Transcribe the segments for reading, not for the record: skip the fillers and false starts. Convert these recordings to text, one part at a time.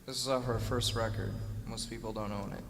This is off our first record. Most people don't own it.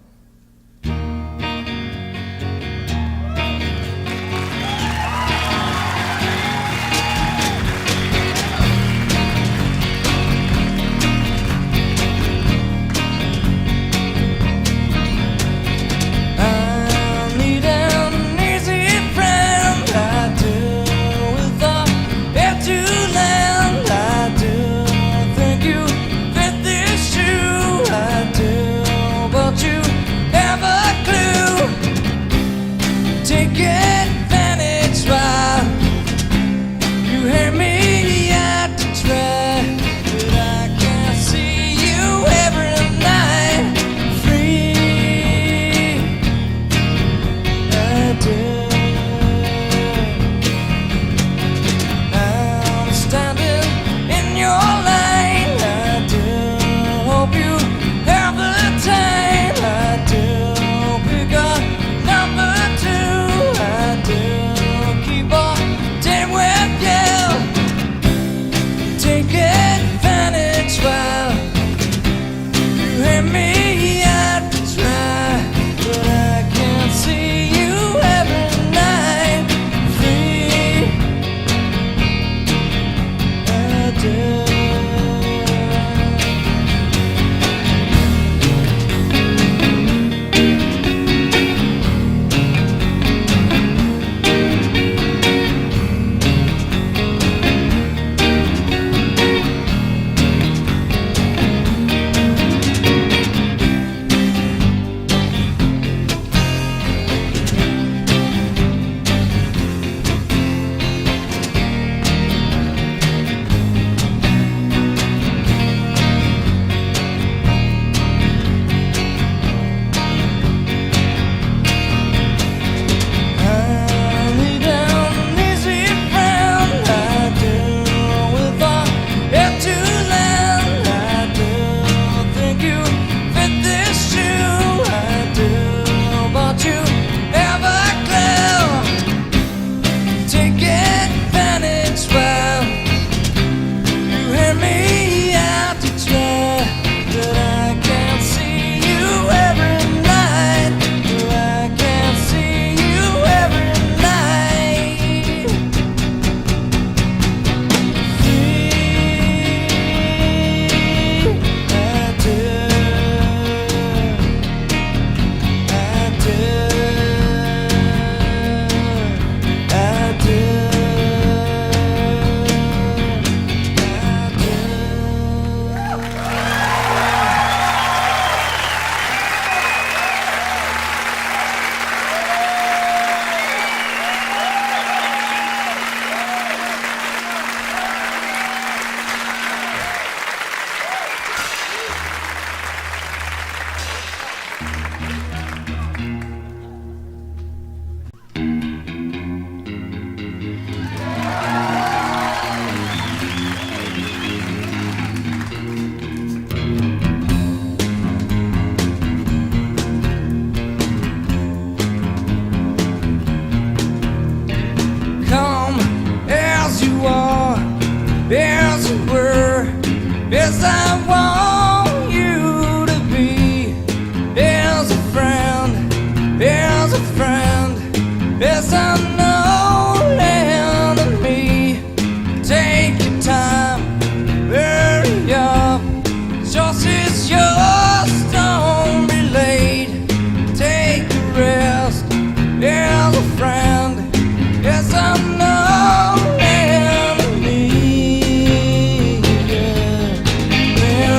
Yes, I want you to be. There's a friend, there's a friend. Yes, I know enemy. Take your time, hurry up. Yours is yours, don't be late. Take a rest, there's a friend. Yes, I know enemy. Yeah.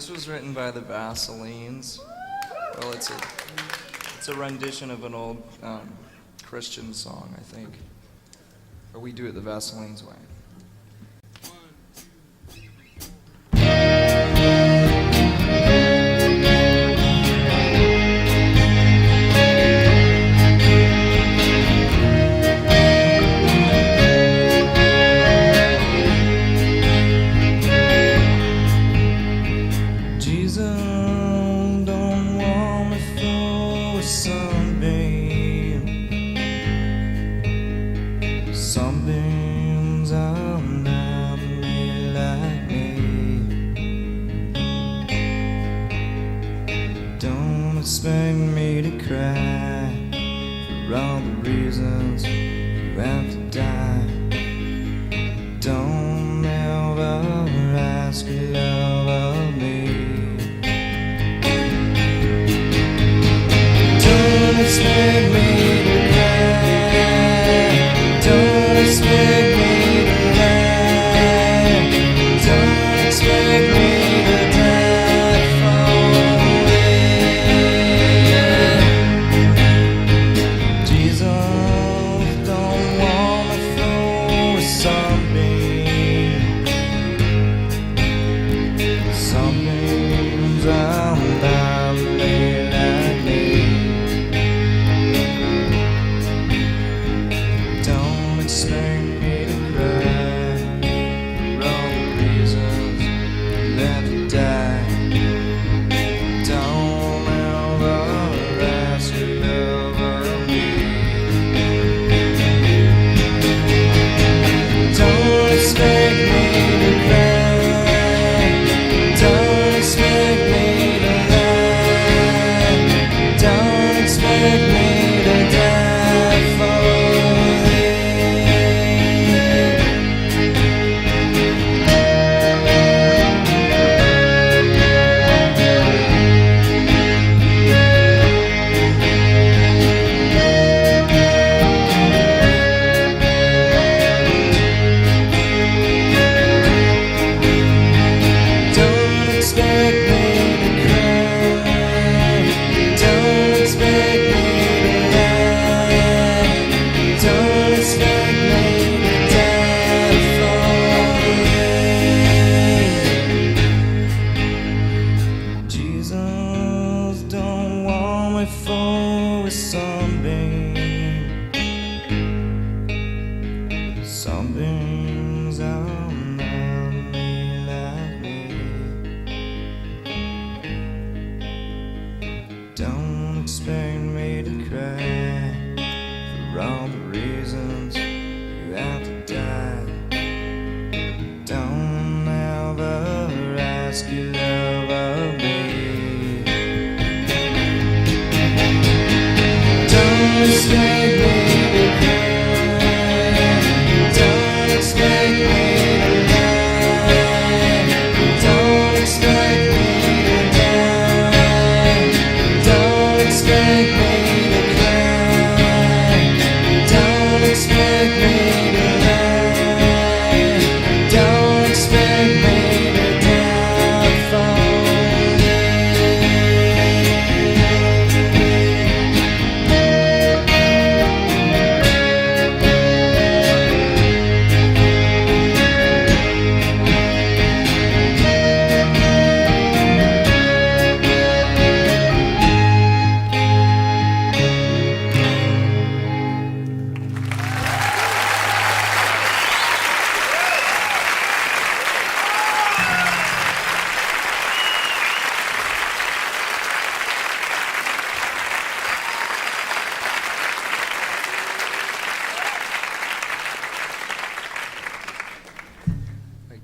This was written by the Vaselines. Well, it's a rendition of an old Christian song, I think. Or we do it the Vaselines way. Sunbeams are not made like me. Don't expect me to cry for all the reasons you have to die. Don't ever ask your love of me. Don't expect me to cry. Don't expect me to lie. Don't expect me to die for it. Jesus don't want me through a sunbeam. Sunbeams are not made like me. Don't expect me to cry for all the reasons you have to die. Don't ever ask your love of me. Don't expect me to cry. Don't expect me to lie. Don't expect me to die for for a sunbeam. Sunbeams are not made like me. Don't expect me to cry for all the reasons you have to die. Don't ever ask your love of me. Don't expect me to cry. Don't expect me to lie. Don't expect me to die. Don't expect me to cry. Don't expect me to lie. Don't expect me to die for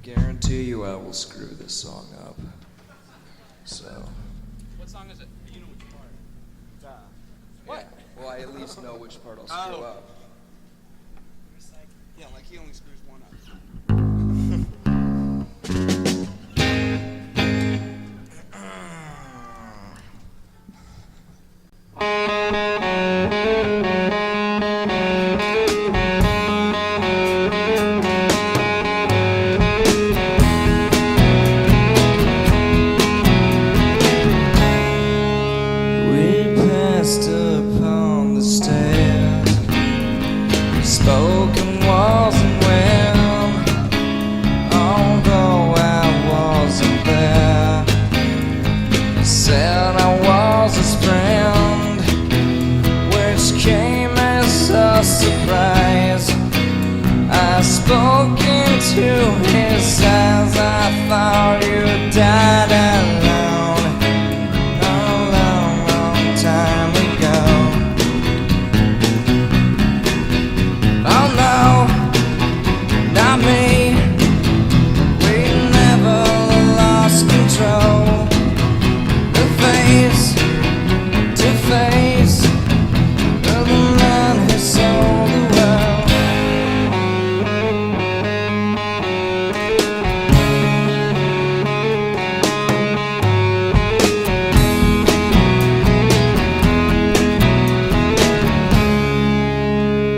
guarantee you I will screw this song up. So. What song is it? You know which part. What? Well, I at least know which part I'll screw up. Yeah, like he only screws one up. came as a surprise. I spoke into his eyes. I thought you died alone a long, long time ago. Oh no, not me. We never lost control. The face to face of the man who sold the world.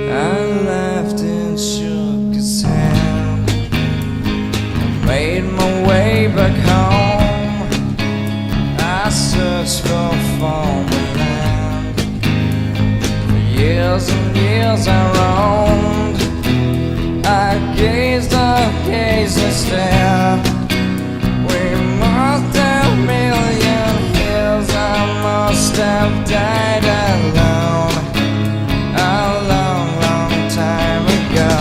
I laughed and shook his hand. I made my way back home. I searched for former land. For years and years I roamed. I gazed up, gazed and stared. We must have million years. I must have died alone a long, long time ago.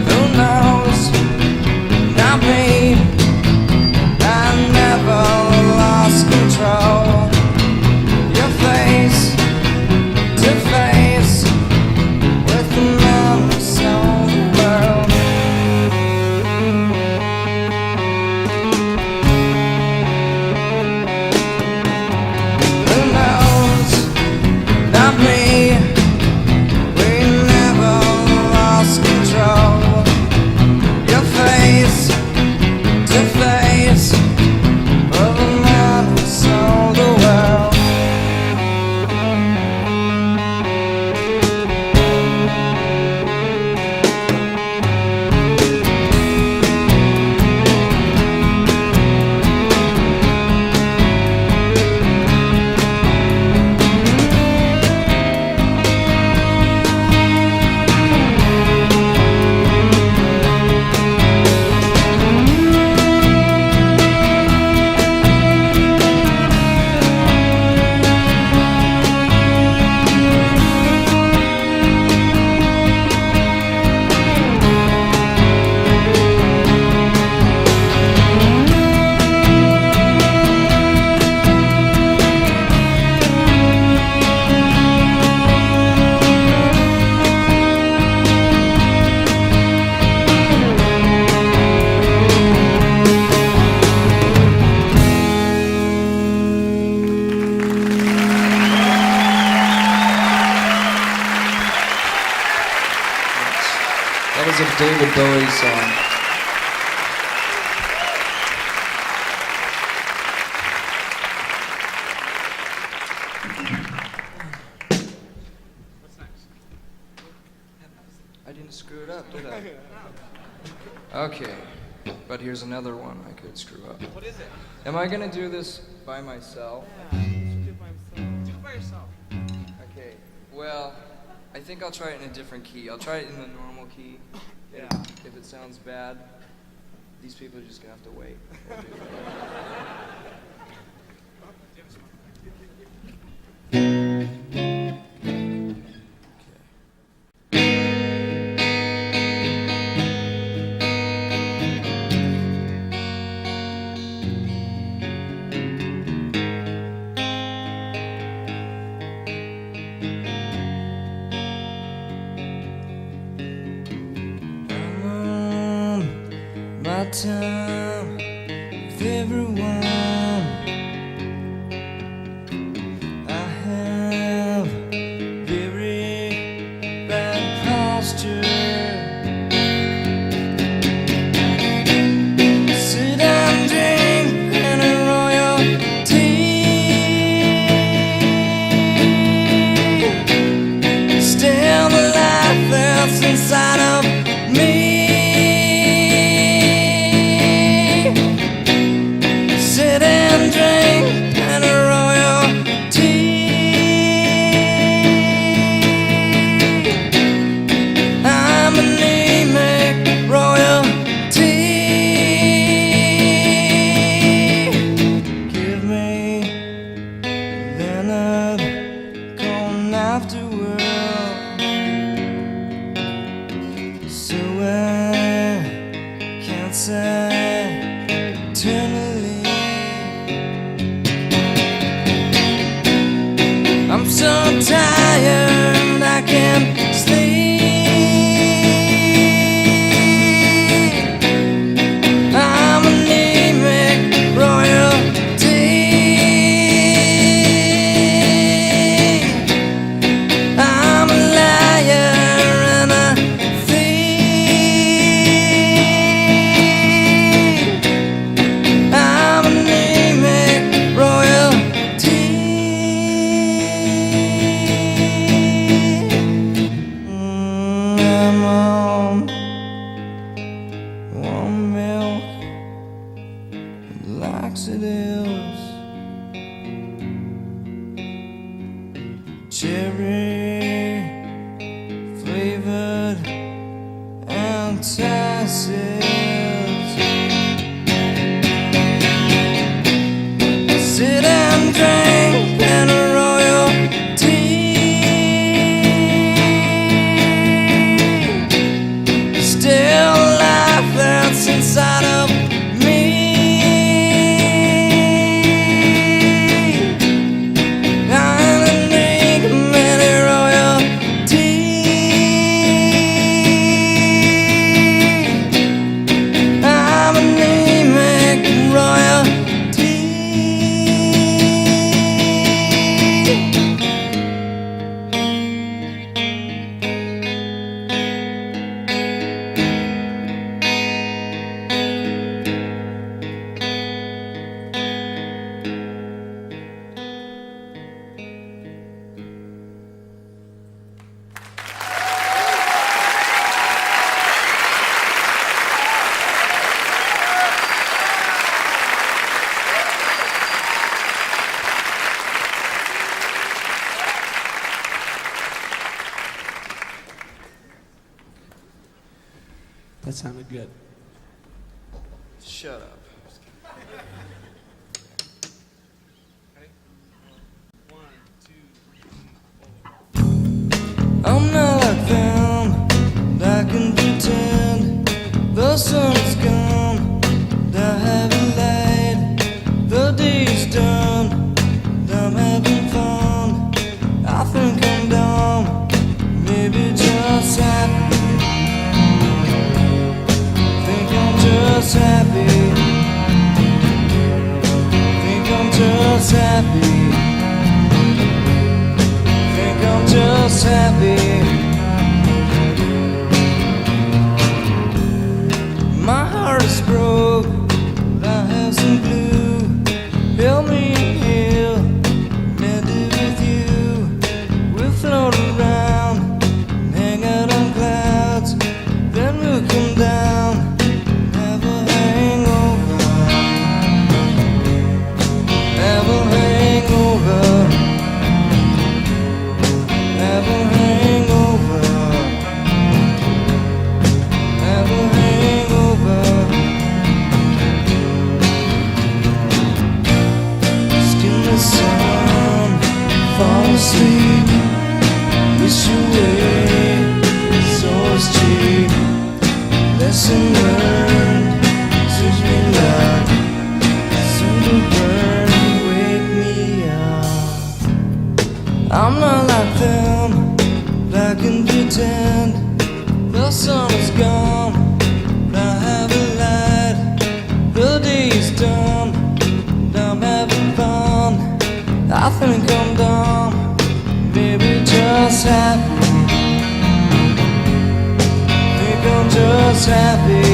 Who knows? Not me. I never lost control. Your face to face with the man who sold the world. Who knows? Not me. We never lost control. Your face to face of a man who sold the world. That was a David Bowie song. What's next? I didn't screw it up, did I? Okay, but here's another one I could screw up. What is it? Am I gonna do this by myself? Do it by yourself. Okay, well, I think I'll try it in a different key. I'll try it in the normal key. Yeah. If it sounds bad, these people are just gonna have to wait. We'll do it. I'm on my time with everyone. I have very bad posture. Sit and drink and a royal tea. Still the life that's inside of me. afterworld. So I can't say eternally. I'm so tired I can't sleep. I'm anemic royalty. I'm a liar and a thief. I'm anemic royalty. I'm on warm milk and laxatives, cherry flavored antacids. Sit and drink and royalty. Still life that's inside of me. I'm a drink many royalty. I'm anemic royalty. That sounded good. Shut up. Ready? 1, 2, 3, 4. I'm not like them, and I can pretend the sun is gone, and I haven't lied. The day's done, and I'm having fun. I think I'm dumb, maybe just happy. Think I'm just happy. Think I'm just happy. Think I'm just happy. My heart is broke, but I have some glue. Help me heal, mend it with you. We'll float around, hang out on clouds, then we'll come down, have a hangover, have a hangover, have a hangover, have a hangover. Skin the sun, fall asleep, wish away, so it's cheap. Lesson learned, switch me luck, soon to burn, wake me up. I'm not like them, but I can pretend the sun is gone, but I haven't lied. The day's done, and I'm having fun. I think I'm dumb, maybe just happy. Think I'm just happy.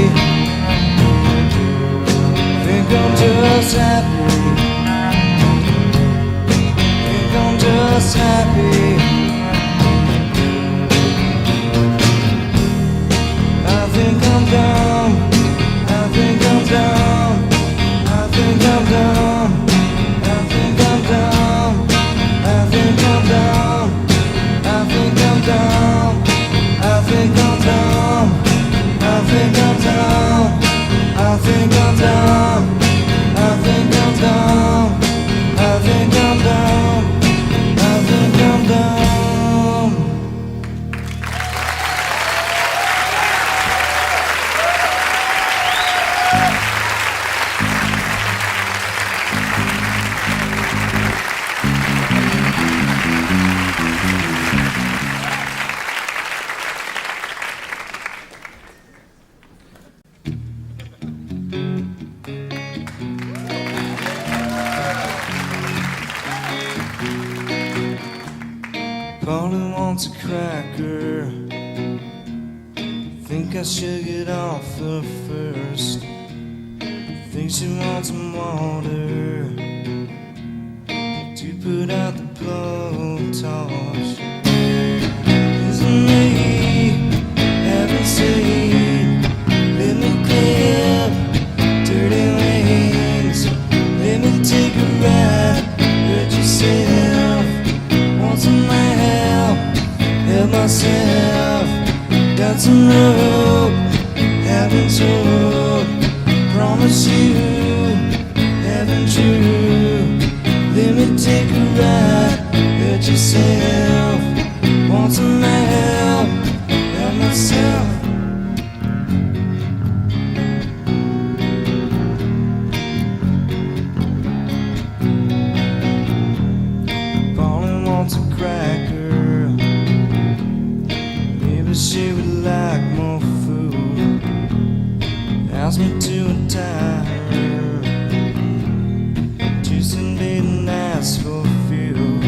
Think I'm just happy. Think I'm just happy. I think I'm dumb. I think I'm dumb. I think I'm dumb. I think I'm dumb. I think I'm dumb. I think I'm dumb. I think I'm dumb. I think I'm dumb. I think I'm dumb. I think I'm dumb. I think I'm dumb. I think I'm dumb. Polly wants a cracker. Think I should get off her first. Think she wants some water to put out the blowtorch. Isn't me having seen? Let me clip dirty wings. Let me take a ride. Hurt yourself. Want some help? Help myself. Got some rope. Haven't told. Promise you. Haven't true. Let me take a ride. Hurt yourself. Want some help? Help myself. Polly wants a cracker. Maybe she would like more food. Ask me to untie her. Tuesday night and ask for fuel.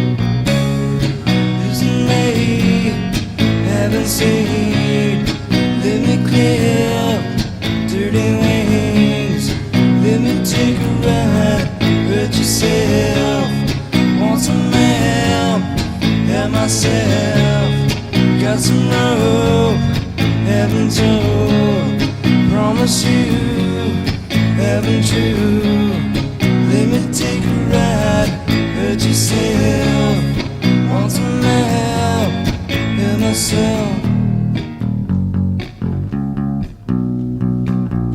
Isn't me haven't seen? Let me clip dirty wings. Let me take a ride. Hurt yourself. Want some help? Help myself. Got some rope. Haven't told. Promise you. Haven't true. Let me take a ride. Hurt yourself. Want some help? Help myself.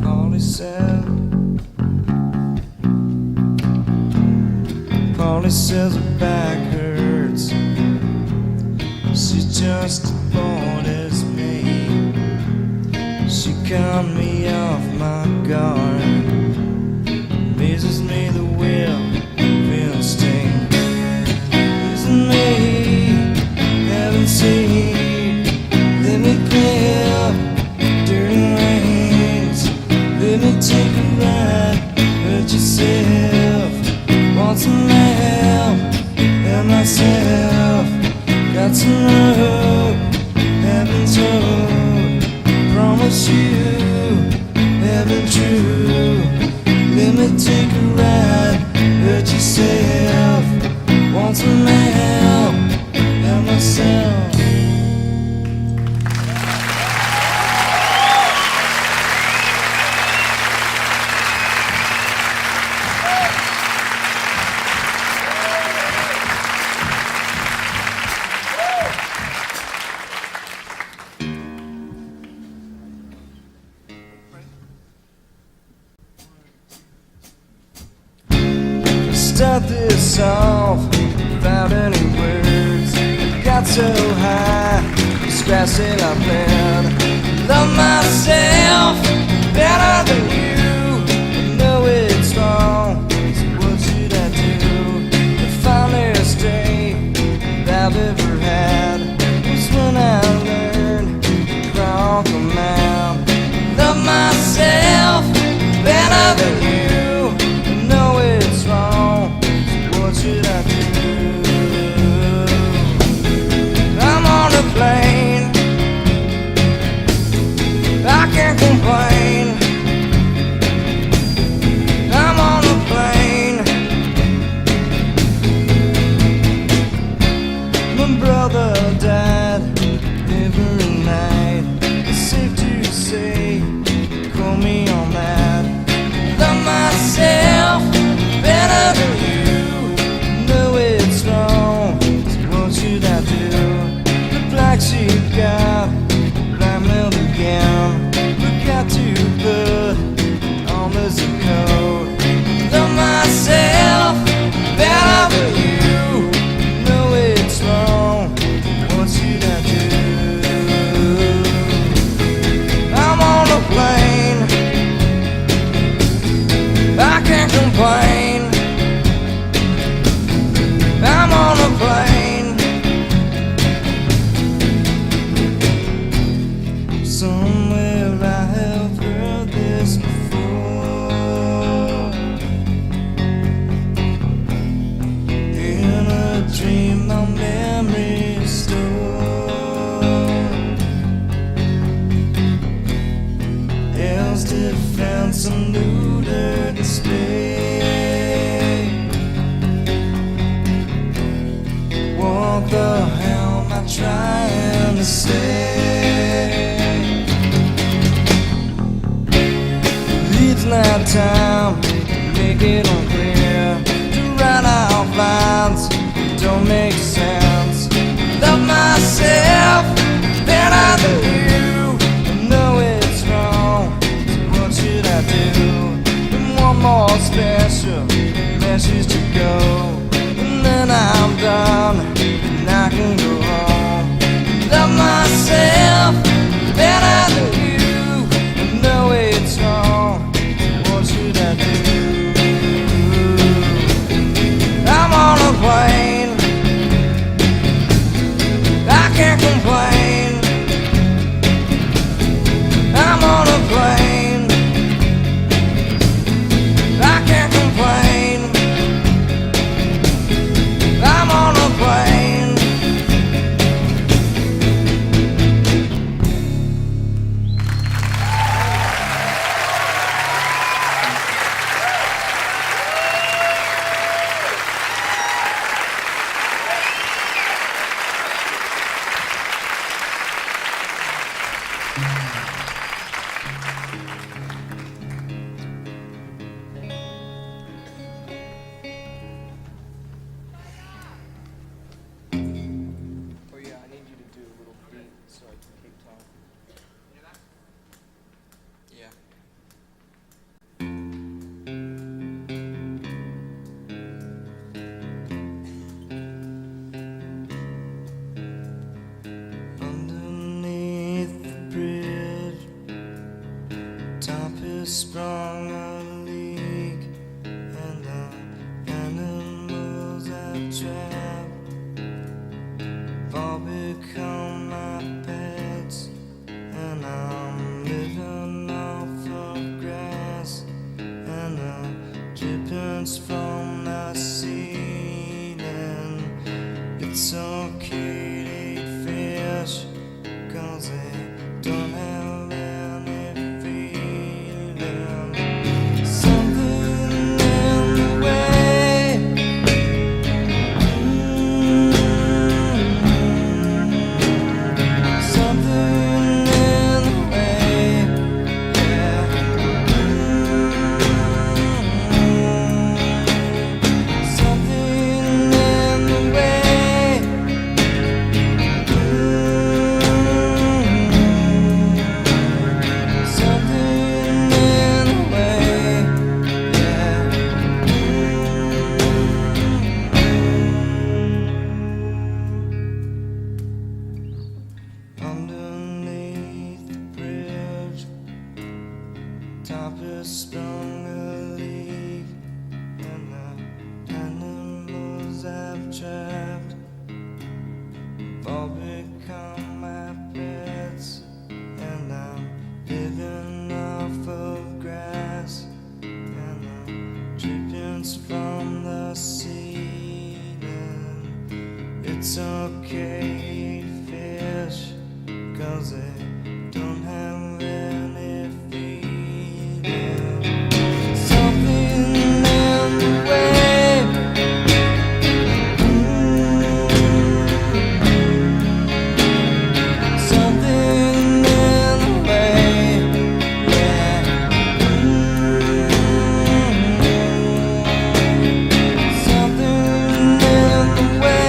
Polly said. Polly says her back hurts. She's just as bored as me. She cut me off my guard. Amazes me the will of instinct. Isn't me haven't seen? Let me clip dirty wings. Let me take a ride. Hurt yourself. Want some help? Help myself. Got some rope. Haven't told. Promise you. Haven't true. Let me take a ride. Hurt yourself. Want some help? Help myself. Start this off without any words. Got so high, scratching up bed. Love myself better than you. Know it's wrong, so what should I do? The finest day I've ever had was when I learned to crawl come out. Love myself better than you. Know it's wrong. What should I do? I'm on a plane. I can't complain. I'm on a plane. My brother died every night. It's safe to say, call me on that. Love myself better than you. What should I do? The black sheep got blackmailed again. We got to put on this coat. Love myself better than you. Know it's wrong. What should I do? I'm on a plane. I can't complain. I'm on a plane. Somewhere I have heard this before. In a dream, my memory stored. What the hell am I trying to say? It's not time to make it unclear, to write out lines that don't make sense. Love myself better than you. I know it's wrong, so what should I do? And one more special message to go, and then I'm done, and I can go home. Love myself better than you. I know it's wrong, so what should I do? I'm on a plane, I can't complain. I'm on a plane, I can't complain. I'm on a plane. Oh yeah, I need you to do a little beat so I can keep time. Yeah. Underneath the bridge, top is sprung a leak, and the animals I've trapped all become my pets, and I'm living off of grass and the drippings from the ceiling. It's okay to eat fish, 'cause they don't have any feeling. Something in the way, something in the way, yeah. Something in the way. Something in the way, yeah. Underneath the bridge, top is sprung a leak, and the animals I've trapped all become my pets, and I'm living off of grass and the drippings from the ceiling. It's okay to eat fish, 'cause they don't have any feeling. Something in the way, something in the way, yeah. Something in the way.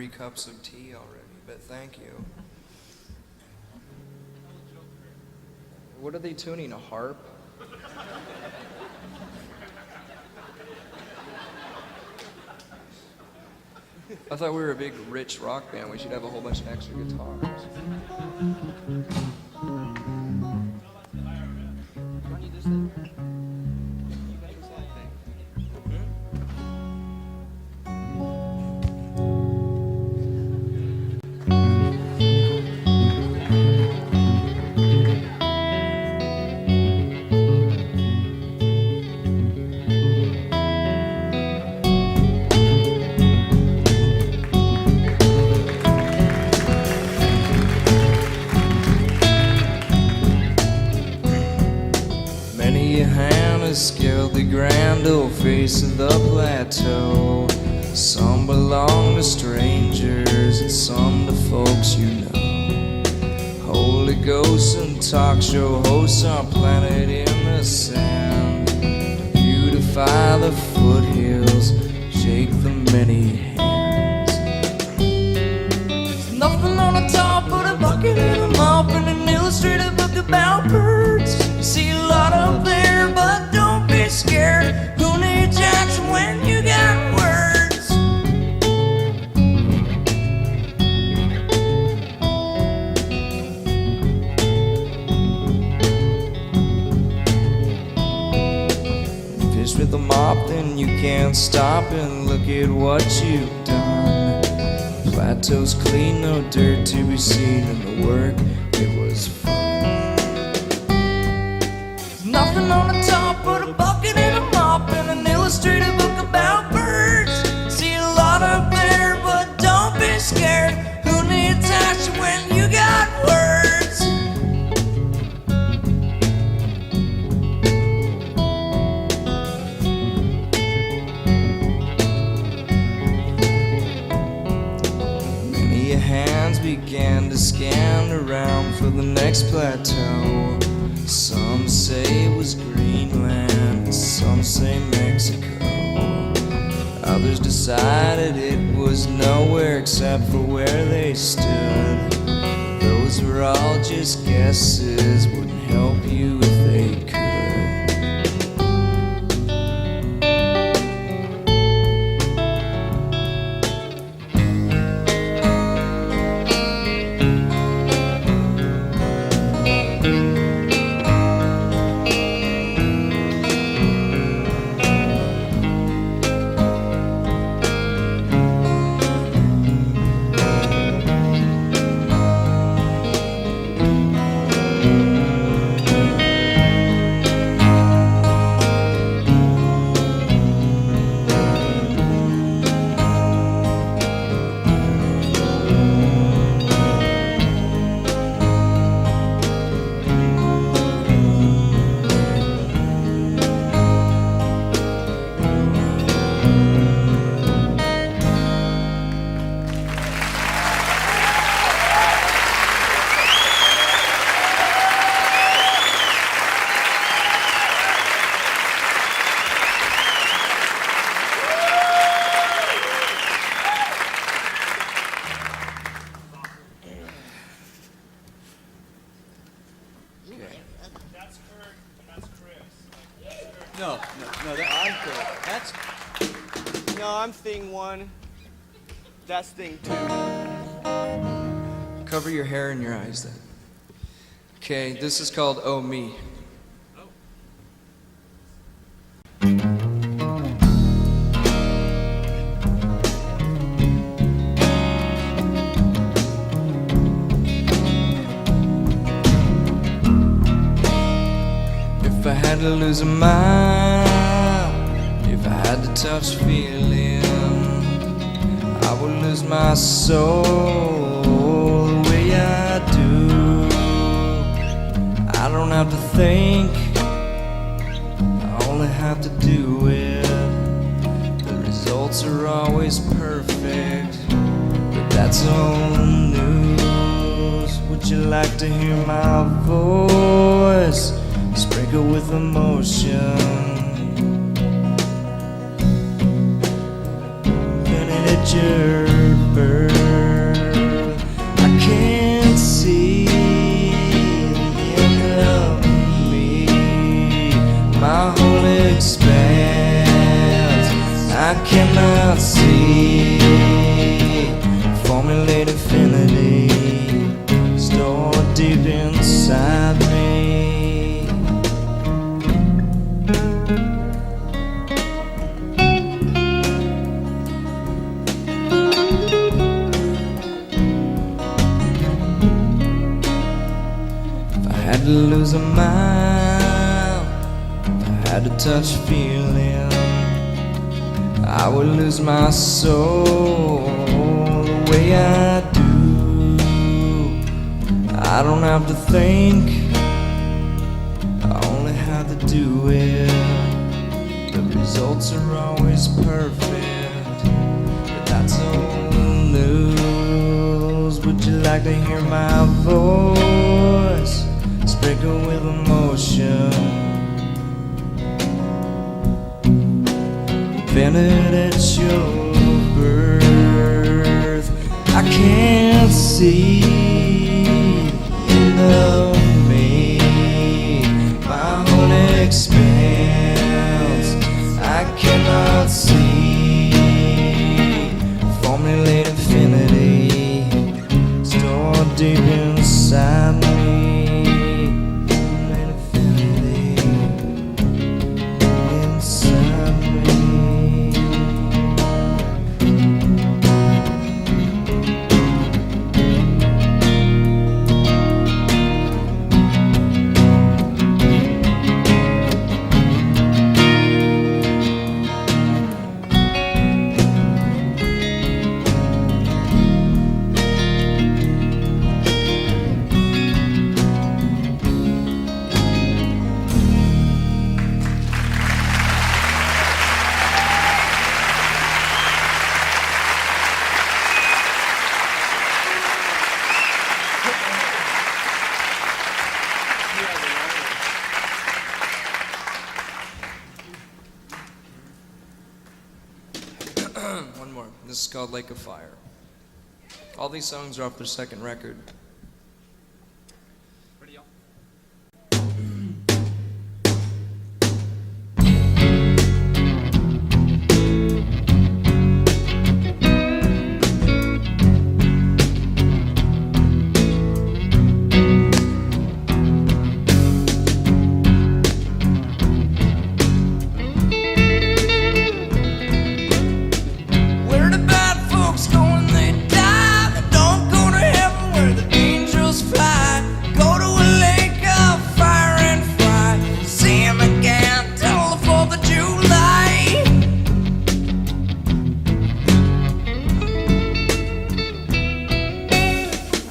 3 cups of tea already, but thank you. What are they tuning, a harp? I thought we were a big, rich rock band. We should have a whole bunch of extra guitars. Many a hand has scaled the grand old face of the plateau. Some belong to strangers and some to folks you know. Holy ghosts and talk show hosts are planted in the sand to beautify the foothills, shake the many hands. There's nothing on the top but a bucket and a mop and an illustrated book about birds. You see a lot up there, but don't be scared. Who needs action when you got words? Fish with a mop, then you can't stop and look at what you've done. Plateau's clean, no dirt to be seen, and the work, it was fun. Nothing on the top but a bucket and a mop and an illustrated book about birds. See a lot up there, but don't be scared. Who needs action when you got words? Many hands began to scan around for the next plateau. Some say it was Greenland, some say Mexico. Others decided it was nowhere except for where they stood. Those were all just guesses, wouldn't help you if they could. That's Kurt and that's Chris. No, I'm Kurt. That's. No, I'm thing 1. That's thing 2. Cover your hair and your eyes then. Okay, this is called Oh Me. If I had to lose a mind, if I had to touch feeling, I would lose my soul the way I do. I don't have to think, I only have to do it. The results are always perfect, but that's old news. Would you like to hear my voice sprinkled with emotion? Can it hit your bird? lose a mile if I had to touch feeling. I would lose my soul the way I do. I don't have to think, I only have to do it. The results are always perfect, but that's old news. Would you like to hear my voice sprinkled with emotion? Invented at your birth, I can't see into me my own expanse. I cannot see formulate infinity stored deep inside me. Formulate infinity inside me. One more. This is called Lake of Fire. All these songs are off their second record. Ready, y'all? Where the bad folks go when they die? They don't go to heaven where the angels fly. Go to a lake of fire and fry. See 'em again till the 4th of July.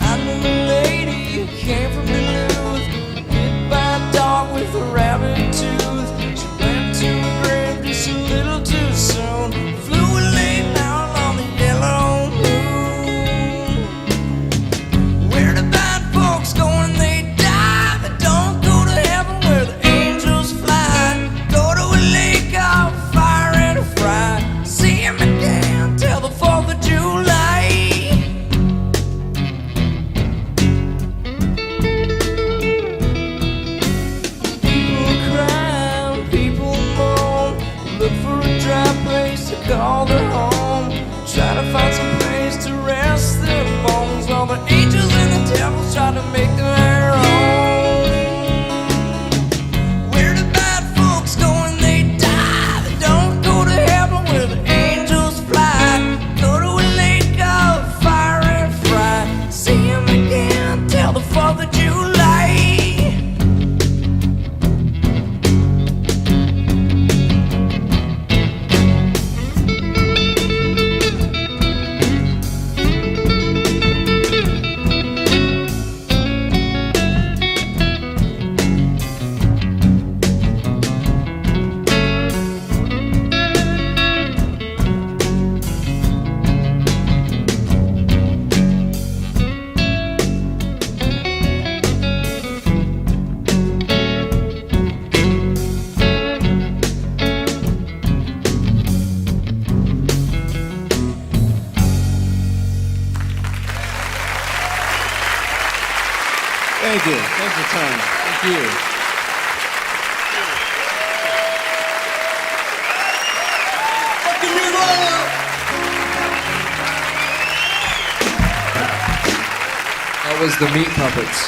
I knew a lady who came from Duluth, bit by a dog with a rabbit tooth. She went to a grave just a little too soon. Flew a late out on the yellow moon. Where the bad folks go when they die? They don't go to heaven where the angels fly. Go to a lake of fire and fry. See 'em again till the 4th of July. People cry, people moan, look for a dry place to call their home. Try to find some place to rest their bones, while the angels and the devils try to make them their own. Where the bad folks go when they die? They don't go to heaven where the angels fly. Go to a lake of fire and fry. See 'em again till the 4th of July. Thank you. Thanks for time. Thank you. That was the Meat Puppets.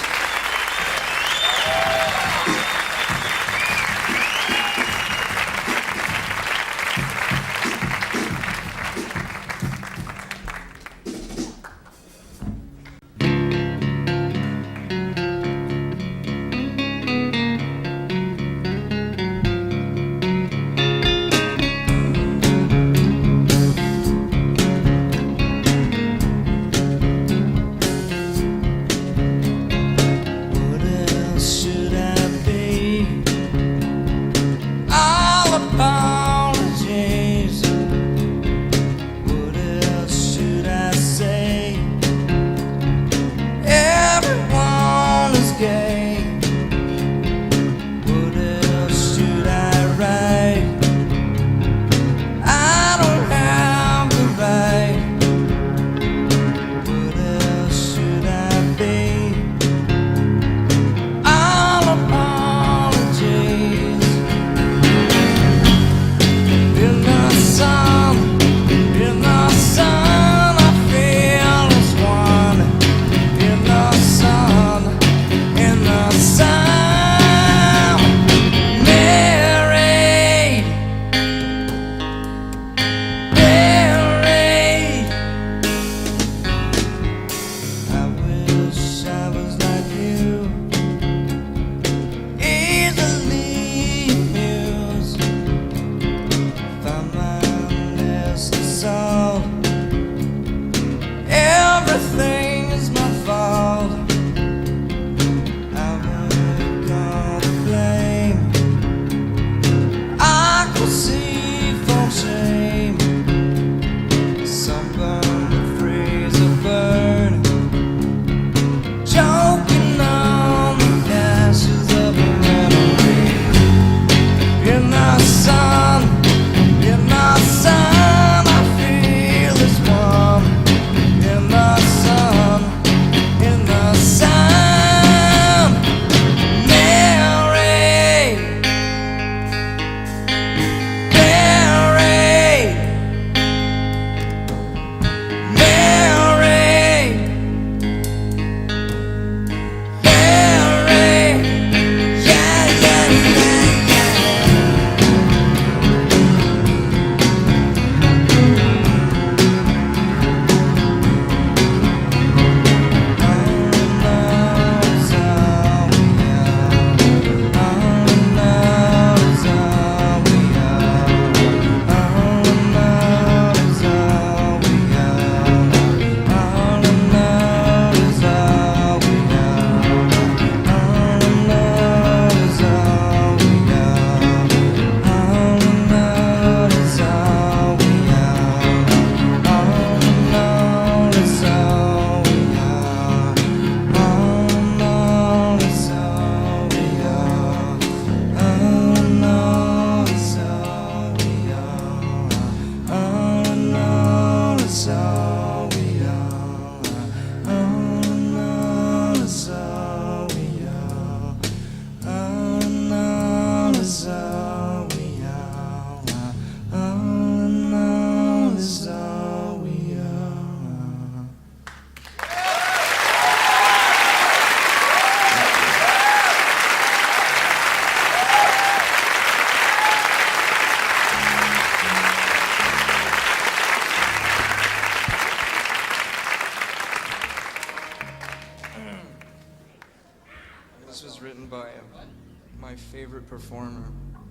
my favorite performer.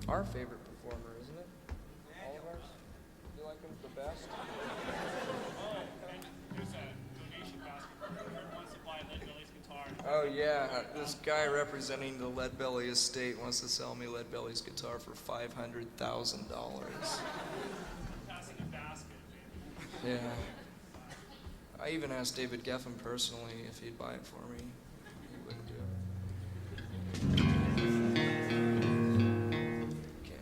Our favorite performer, isn't it? All of ours? You like him the best? And there's a donation basket for whoever wants to buy Lead Belly's guitar. Oh yeah, this guy representing the Lead Belly estate wants to sell me Lead Belly's guitar for $500,000. Passing a basket. Yeah. I even asked David Geffen personally if he'd buy it for me. He wouldn't do it. Okay.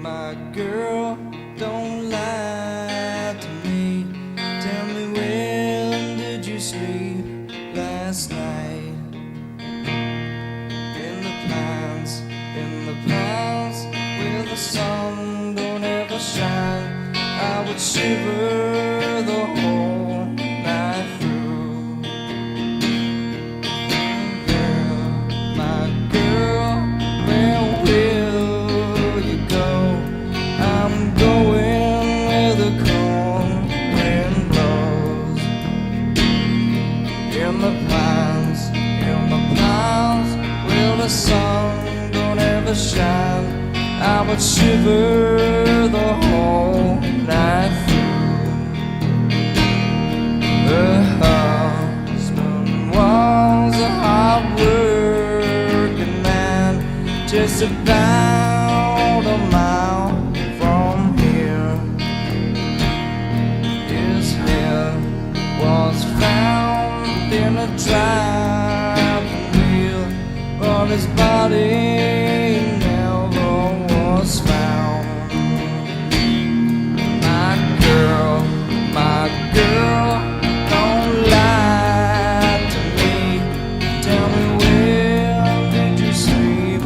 My girl, don't lie to me. Tell me, when did you sleep last night? In the pines, where the sun don't ever shine, I would shiver the whole night through. Girl, my girl, where will you go? I'm going where the cold wind blows. In the pines, where the sun don't ever shine, I would shiver the whole night through. Her husband was a hard-working man, just about a mile from here. His head was found in a driving wheel, but his body never was found. My girl, don't lie to me. Tell me, where did you sleep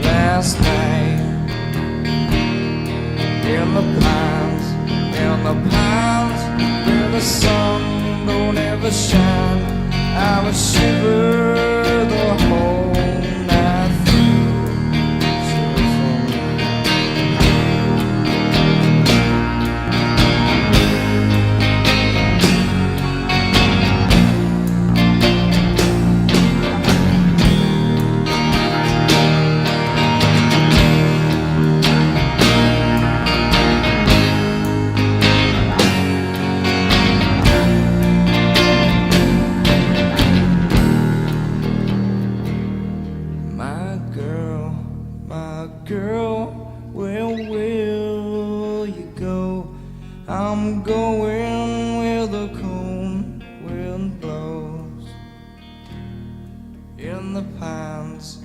last night? In the pines, where the sun don't ever shine, I would shiver the whole night through. My girl, where will you go? I'm going where the cold wind blows. In the pines,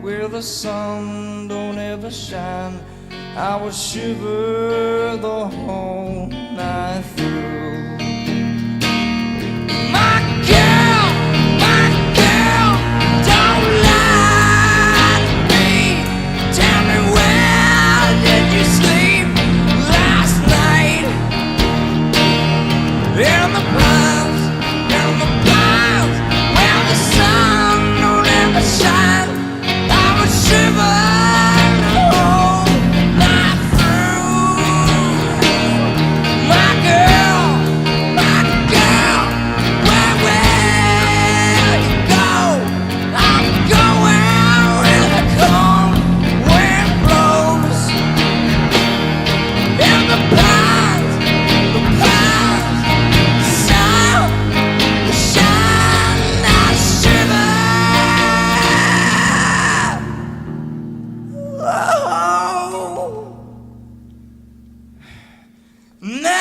where the sun don't ever shine, I would shiver the whole night through. My girl, don't lie to me. Tell me, where did you sleep last night? In the pines, where the sun don't ever shine, I would shiver the whole night through. My girl, where will you go? I'm going where the cold wind blows. In the pines, sun will shine, I shiver. Oh, now